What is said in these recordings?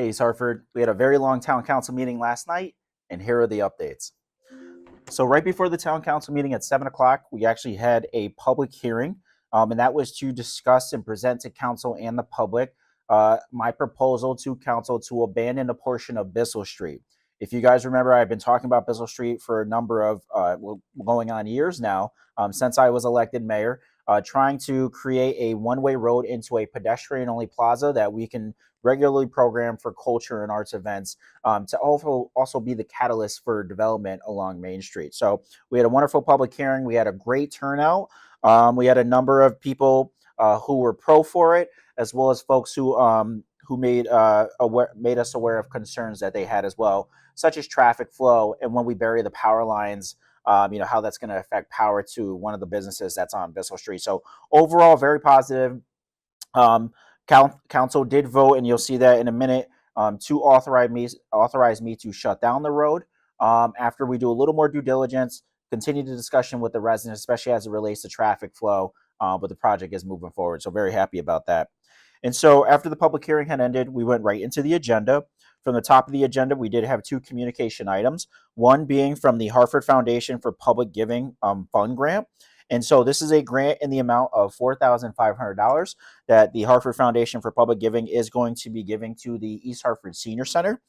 Hey, East Hartford. We had a very long town council meeting last night, and here are the updates. So, right before the town council meeting at 7 o'clock, we actually had a public hearing, and that was to discuss and present to council and the public my proposal to council to abandon a portion of Bissell Street. If you guys remember, I've been talking about Bissell Street for a number of going on years now, since I was elected mayor, trying to create a one-way road into a pedestrian-only plaza that we can regularly program for culture and arts events, to also be the catalyst for development along Main Street. So we had a wonderful public hearing. We had a great turnout. We had a number of people who were pro for it, as well as folks who made us aware of concerns that they had as well, such as traffic flow and when we bury the power lines. How that's going to affect power to one of the businesses that's on Bissell Street. So overall, very positive. Um, Council did vote, and you'll see that in a minute, to authorize me to shut down the road. After we do a little more due diligence, continue the discussion with the residents, especially as it relates to traffic flow. But the project is moving forward, so very happy about that. And so after the public hearing had ended, we went right into the agenda. From the top of the agenda, we did have two communication items, one being from the Hartford Foundation for Public Giving Fund Grant. And so this is a grant in the amount of $4,500 that the Hartford Foundation for Public Giving is going to be giving to the East Hartford Senior Center.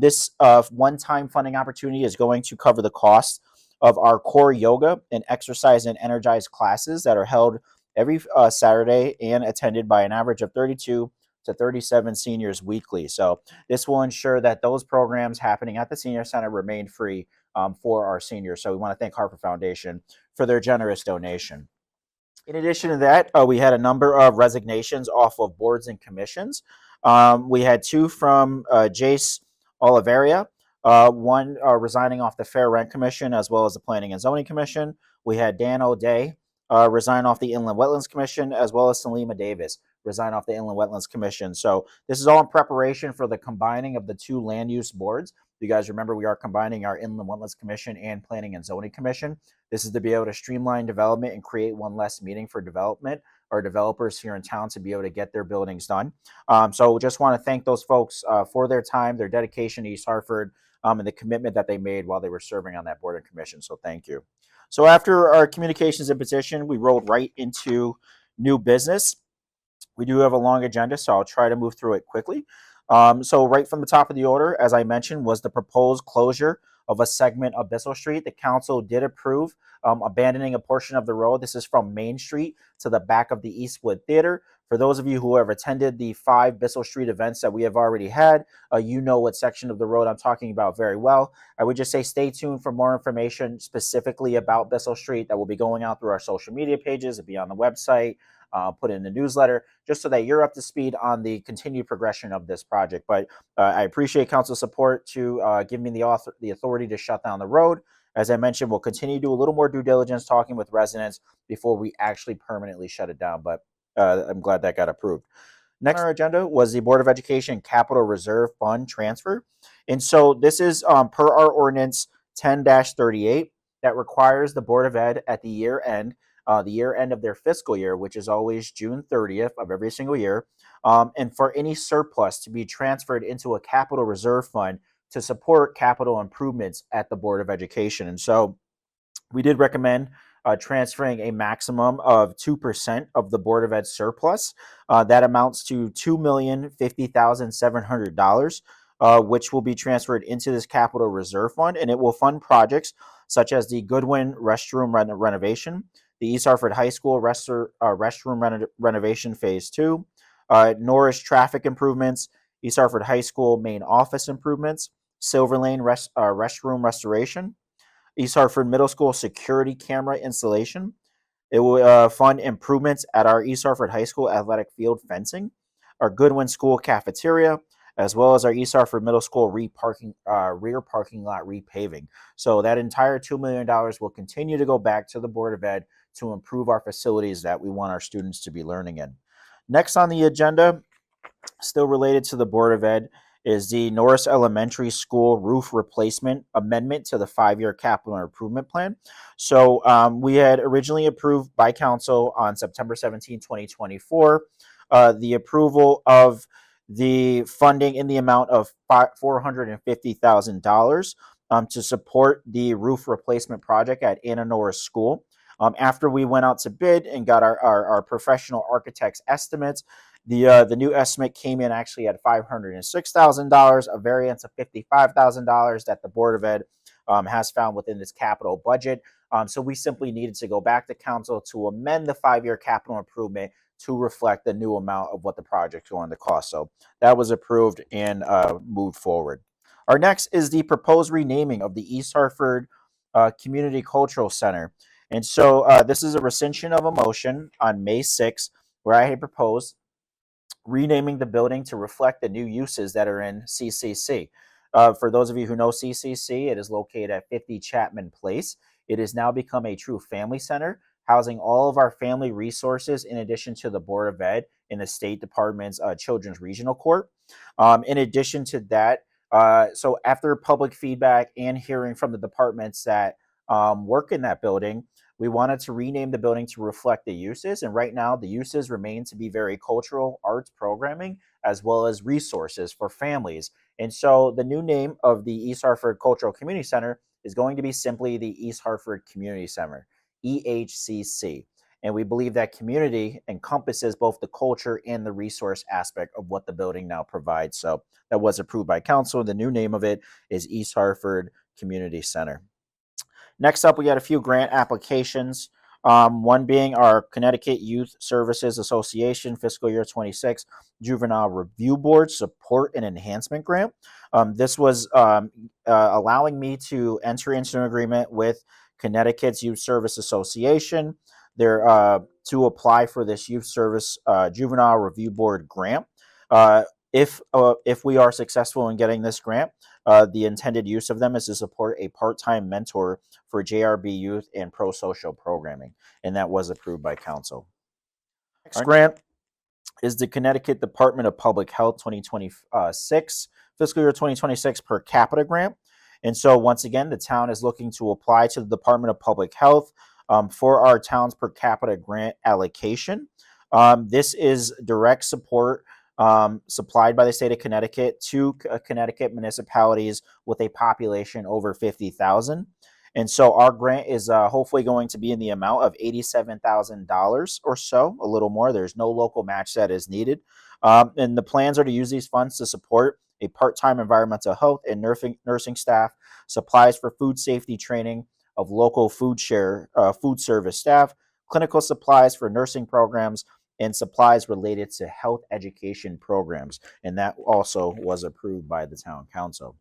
This one-time funding opportunity is going to cover the cost of our core yoga and exercise and energize classes that are held every Saturday and attended by an average of 32 to 37 seniors weekly. So this will ensure that those programs happening at the Senior Center remain free for our seniors. So we want to thank Hartford Foundation for their generous donation. In addition to that, we had a number of resignations off of boards and commissions. We had two from Jace Oliveria, one resigning off the Fair Rent Commission as well as the Planning and Zoning Commission. We had Dan O'Day resign off the Inland Wetlands Commission, as well as Salima Davis resign off the Inland Wetlands Commission. So this is all in preparation for the combining of the two land use boards. You guys remember we are combining our Inland Wetlands Commission and Planning and Zoning Commission. This is to be able to streamline development and create one less meeting for development or developers here in town to be able to get their buildings done. So just want to thank those folks for their time, their dedication to East Hartford, and the commitment that they made while they were serving on that board and commission. So thank you. So after our communications and petition, we rolled right into new business. We do have a long agenda, so I'll try to move through it quickly. So right from the top of the order, as I mentioned, was the proposed closure of a segment of Bissell Street. The council did approve abandoning a portion of the road. This is from Main Street to the back of the Eastwood Theater. For those of you who have attended the 5 Bissell Street events that we have already had, you know what section of the road I'm talking about very well. I would just say stay tuned for more information specifically about Bissell Street that will be going out through our social media pages. It'll be on the website, put in the newsletter, just so that you're up to speed on the continued progression of this project. But I appreciate council support to give me the authority to shut down the road. As I mentioned, we'll continue to do a little more due diligence talking with residents before we actually permanently shut it down. But I'm glad that got approved. Next on our agenda was the Board of Education Capital Reserve Fund transfer. And so this is per our ordinance 10-38 that requires the Board of Ed at the year end of their fiscal year, which is always June 30th of every single year, and for any surplus to be transferred into a capital reserve fund to support capital improvements at the Board of Education. And so we did recommend transferring a maximum of 2% of the Board of Ed surplus. That amounts to $2,050,700, which will be transferred into this capital reserve fund, and it will fund projects such as the Goodwin restroom renovation, the East Hartford High School restroom renovation phase 2, Norris traffic improvements, East Hartford High School main office improvements, Silver Lane restroom restoration, East Hartford Middle School security camera installation. It will fund improvements at our East Hartford High School athletic field fencing, our Goodwin School cafeteria, as well as our East Hartford Middle School rear parking lot repaving. So that entire $2 million will continue to go back to the Board of Ed to improve our facilities that we want our students to be learning in. Next on the agenda, still related to the Board of Ed, is the Norris Elementary School roof replacement amendment to the 5-year capital improvement plan. So we had originally approved by council on September 17, 2024, the approval of the funding in the amount of $450,000 to support the roof replacement project at Anna Norris School. After we went out to bid and got our professional architect's estimates, the new estimate came in actually at $506,000, a variance of $55,000 that the Board of Ed has found within its capital budget. So we simply needed to go back to council to amend the 5-year capital improvement to reflect the new amount of what the project's going to cost. So that was approved and moved forward. Our next is the proposed renaming of the East Hartford Community Cultural Center. And so this is a rescission of a motion on May 6th where I had proposed renaming the building to reflect the new uses that are in CCC. For those of you who know CCC, it is located at 50 Chapman Place. It has now become a true family center, housing all of our family resources in addition to the Board of Ed in the State Department's Children's Regional Court. In addition to that, so after public feedback and hearing from the departments that work in that building, we wanted to rename the building to reflect the uses. And right now, the uses remain to be very cultural, arts programming, as well as resources for families. And so the new name of the East Hartford Cultural Community Center is going to be simply the East Hartford Community Center, EHCC. And we believe that community encompasses both the culture and the resource aspect of what the building now provides. So that was approved by council. The new name of it is East Hartford Community Center. Next up, we got a few grant applications. One being our Connecticut Youth Services Association fiscal year 26 Juvenile Review Board Support and Enhancement Grant. This was allowing me to enter into an agreement with Connecticut's Youth Service Association to apply for this Youth Service Juvenile Review Board grant. If we are successful in getting this grant, the intended use of them is to support a part-time mentor for JRB youth and pro-social programming, and that was approved by council. Next grant is the Connecticut Department of Public Health 2026 fiscal year 2026 per capita grant. And so once again, the town is looking to apply to the Department of Public Health for our town's per capita grant allocation. This is direct support supplied by the state of Connecticut to Connecticut municipalities with a population over 50,000. And so our grant is hopefully going to be in the amount of $87,000 or so, a little more. There's no local match that is needed. And the plans are to use these funds to support a part-time environmental health and nursing staff, supplies for food safety training of local food service staff, clinical supplies for nursing programs, and supplies related to health education programs. And that also was approved by the town council.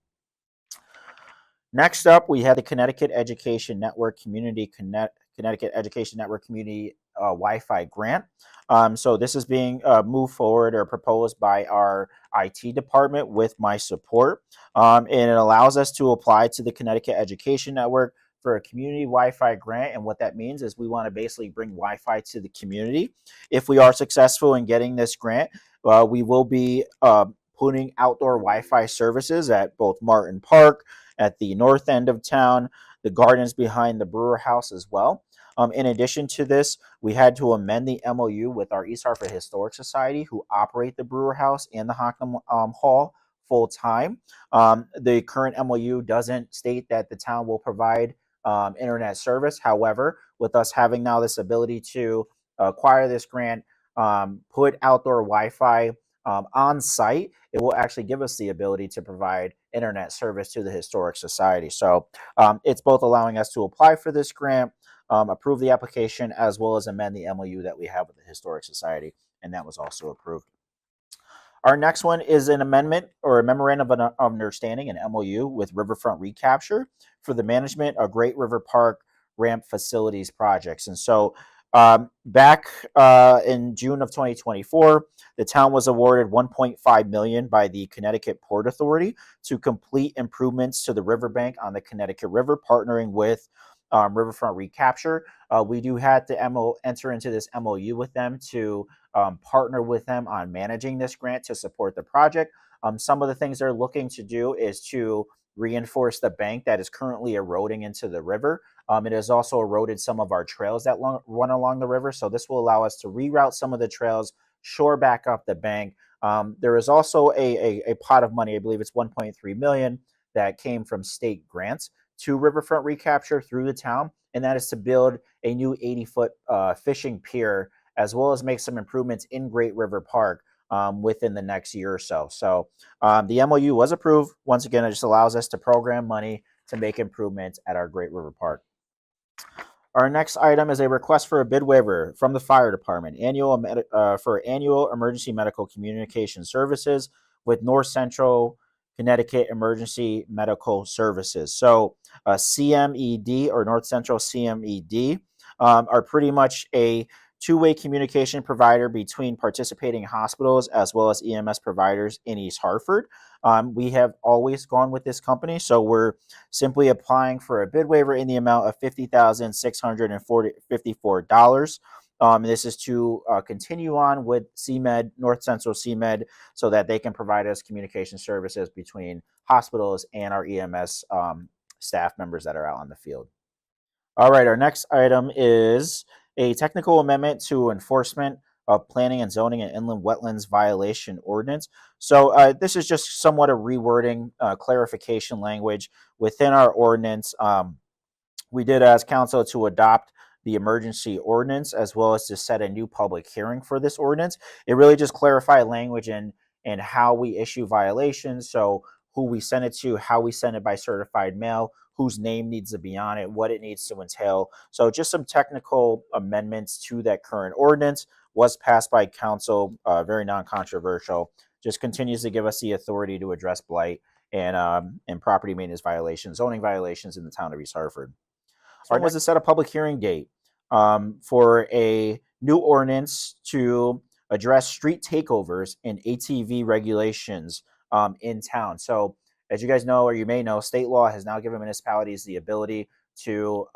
Next up, we had the Connecticut Education Network Connecticut Education Network Community Wi-Fi grant. So this is being moved forward or proposed by our IT department with my support. And it allows us to apply to the Connecticut Education Network for a community Wi-Fi grant. And what that means is we want to basically bring Wi-Fi to the community. If we are successful in getting this grant, we will be putting outdoor Wi-Fi services at both Martin Park, at the north end of town, the gardens behind the Brewer House as well. In addition to this, we had to amend the MOU with our East Hartford Historic Society, who operate the Brewer House and the Hocknum Hall full time. The current MOU doesn't state that the town will provide internet service. However, with us having now this ability to acquire this grant, put outdoor Wi-Fi on site, it will actually give us the ability to provide internet service to the Historic Society. So it's both allowing us to apply for this grant, approve the application, as well as amend the MOU that we have with the Historic Society, and that was also approved. Our next one is an amendment or a memorandum of understanding, an MOU with Riverfront Recapture for the management of Great River Park ramp facilities projects. And so back in June of 2024, the town was awarded $1.5 million by the Connecticut Port Authority to complete improvements to the riverbank on the Connecticut River, partnering with Riverfront Recapture. We do have to enter into this MOU with them to partner with them on managing this grant to support the project. Some of the things they're looking to do is to reinforce the bank that is currently eroding into the river. It has also eroded some of our trails that run along the river. So this will allow us to reroute some of the trails, shore back up the bank, There is also a pot of money, I believe it's 1.3 million, that came from state grants to Riverfront Recapture through the town, and that is to build a new 80-foot fishing pier, as well as make some improvements in Great River Park within the next year or so. So the MOU was approved. Once again, it just allows us to program money to make improvements at our Great River Park. Our next item is a request for a bid waiver from the fire department for annual emergency medical communication services with North Central Connecticut Emergency Medical Services. So CMED, or North Central CMED, are pretty much a two-way communication provider between participating hospitals as well as EMS providers in East Hartford. We have always gone with this company, so we're simply applying for a bid waiver in the amount of $50,654. This is to continue on with CMED, North Central CMED, so that they can provide us communication services between hospitals and our EMS staff members that are out on the field. All right, our next item is a technical amendment to enforcement of planning and zoning and inland wetlands violation ordinance. So this is just somewhat a rewording, clarification language within our ordinance. We did ask council to adopt the emergency ordinance as well as to set a new public hearing for this ordinance. It really just clarified language and how we issue violations. So who we send it to, how we send it by certified mail, whose name needs to be on it, what it needs to entail. So just some technical amendments to that current ordinance. Was passed by council, very non-controversial. Just continues to give us the authority to address blight and property maintenance violations, zoning violations in the town of East Hartford. Our was to set a public hearing date for a new ordinance to address street takeovers and ATV regulations in town. So as you guys know, or you may know, state law has now given municipalities the ability to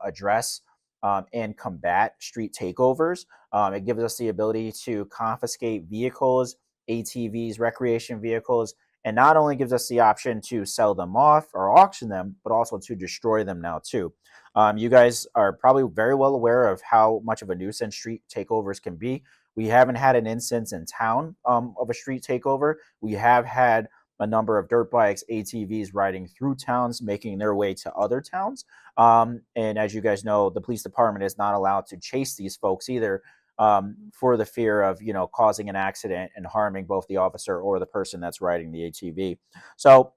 address and combat street takeovers. It gives us the ability to confiscate vehicles, ATVs, recreation vehicles, and not only gives us the option to sell them off or auction them, but also to destroy them now too. You guys are probably very well aware of how much of a nuisance street takeovers can be. We haven't had an instance in town of a street takeover. We have had a number of dirt bikes, ATVs riding through towns, making their way to other towns. And as you guys know, the police department is not allowed to chase these folks either, for the fear of, causing an accident and harming both the officer or the person that's riding the ATV. So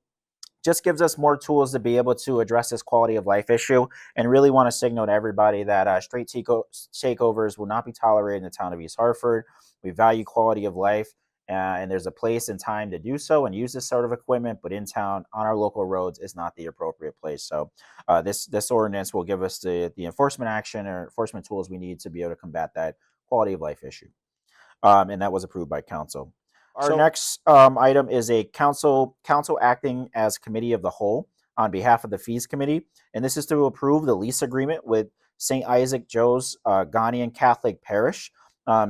just gives us more tools to be able to address this quality of life issue, and really want to signal to everybody that street takeovers will not be tolerated in the town of East Hartford. We value quality of life, and there's a place and time to do so and use this sort of equipment, but in town on our local roads is not the appropriate place. So this ordinance will give us the enforcement action or enforcement tools we need to be able to combat that quality of life issue. And that was approved by council. Our next item is a council acting as committee of the whole on behalf of the fees committee, and this is to approve the lease agreement with St. Isaac Joe's Ghanaian Catholic Parish.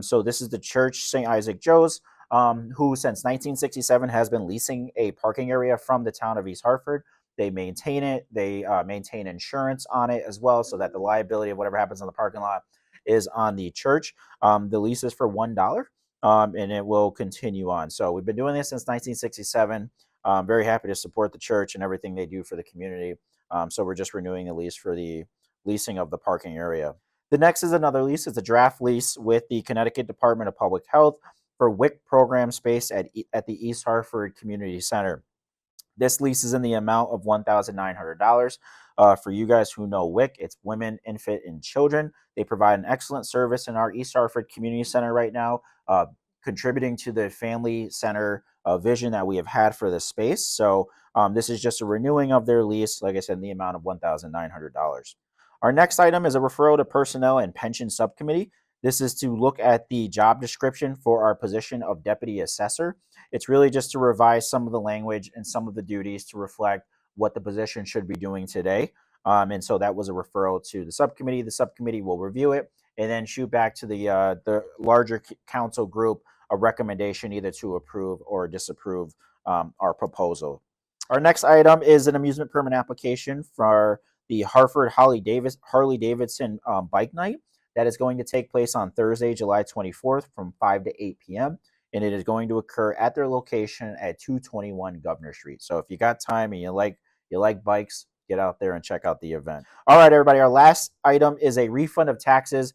So this is the church, St. Isaac Joe's, who since 1967 has been leasing a parking area from the town of East Hartford. They maintain it. They maintain insurance on it as well, so that the liability of whatever happens in the parking lot is on the church. The lease is for $1. And it will continue on. So we've been doing this since 1967. Very happy to support the church and everything they do for the community. So we're just renewing the lease for the leasing of the parking area. The next is another lease. It's a draft lease with the Connecticut Department of Public Health for WIC program space at the East Hartford Community Center. This lease is in the amount of $1,900. For you guys who know WIC, it's Women, Infant, and Children. They provide an excellent service in our East Hartford Community Center right now, contributing to the family center vision that we have had for this space. So this is just a renewing of their lease, like I said, in the amount of $1,900. Our next item is a referral to Personnel and Pension Subcommittee. This is to look at the job description for our position of Deputy Assessor. It's really just to revise some of the language and some of the duties to reflect what the position should be doing today. And so that was a referral to the subcommittee. The subcommittee will review it and then shoot back to the larger council group a recommendation either to approve or disapprove our proposal. Our next item is an amusement permit application for the Hartford Harley Davidson Bike Night that is going to take place on Thursday, July 24th from 5 to 8 p.m. and it is going to occur at their location at 221 Governor Street. So if you got time and you like bikes, get out there and check out the event. All right, everybody. Our last item is a refund of taxes.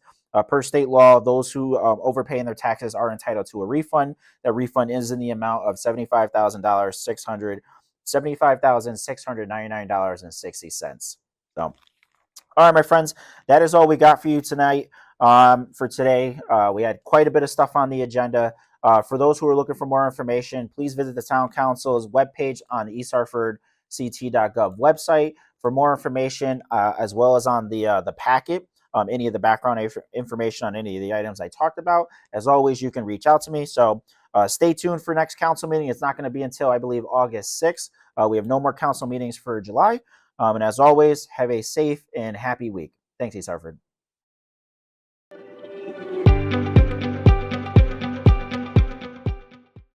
Per state law, those who overpay in their taxes are entitled to a refund. That refund is in the amount of $75,699.60. So, all right, my friends, that is all we got for you tonight. For today, we had quite a bit of stuff on the agenda. For those who are looking for more information, please visit the Town Council's webpage on the easthartfordct.gov website for more information, as well as on the packet. Any of the background information on any of the items I talked about. As always, you can reach out to me. So stay tuned for next council meeting. It's not going to be until, I believe, August 6th. We have no more council meetings for July. And as always, have a safe and happy week. Thanks, East Hartford.